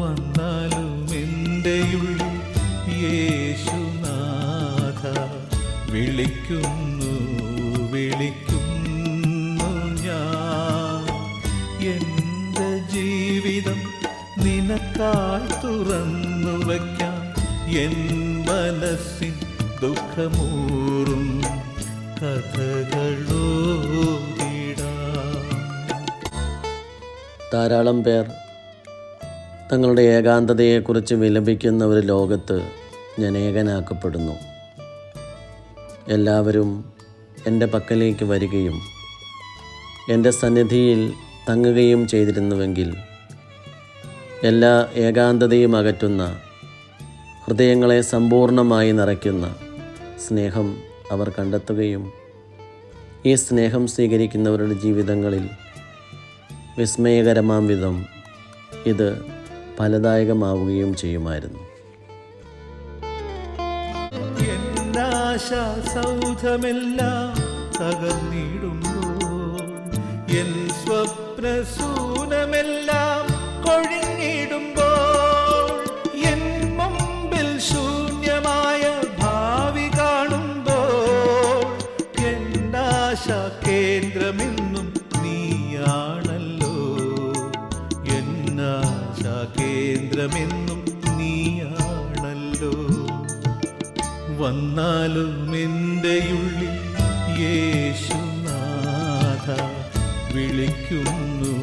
വന്നാലും എൻ്റെയുള്ളിൽ യേശുനാഥ വിളിക്കുന്നു വിളിക്കുന്നു ഞാൻ. എൻ്റെ ജീവിതം നിനക്കായി തുറന്നു വയ്ക്കാം, എൻ മനസ്സിൻ ദുഃഖമൂറും കഥകളോടിടാം. ധാരാളം പേർ തങ്ങളുടെ ഏകാന്തതയെക്കുറിച്ച് വിലപിക്കുന്ന ഒരു ലോകത്ത് ഞാൻ ഏകനാക്കപ്പെടുന്നു. എല്ലാവരും എൻ്റെ പക്കലേക്ക് വരികയും എൻ്റെ സന്നിധിയിൽ തങ്ങുകയും ചെയ്തിരുന്നുവെങ്കിൽ എല്ലാ ഏകാന്തതയും അകറ്റുന്ന, ഹൃദയങ്ങളെ സമ്പൂർണമായി നിറയ്ക്കുന്ന സ്നേഹം അവർ കണ്ടെത്തുകയും ഈ സ്നേഹം സ്വീകരിക്കുന്നവരുടെ ജീവിതങ്ങളിൽ വിസ്മയകരമാം വിധം ഇത് ഫലദായകമാവുകയും ചെയ്യുമായിരുന്നു. സൗധമെല്ലാം തകർന്നിടുമ്പോൾ, എൻ സ്വപ്നസൂനമെല്ലാം കൊഴിഞ്ഞിടുമ്പോൾ, എൻ മുമ്പിൽ ശൂന്യമായ ഭാവി കാണുമ്പോൾ, എന്നാശാ കേന്ദ്രമെന്നും നീയാണല്ലോ, എന്നാശാ കേന്ദ്രമെന്നും നീയാണല്ലോ. വന്നാലും എൻ്റെയുള്ളിൽ യേശുനാഥ വിളിക്കുന്നു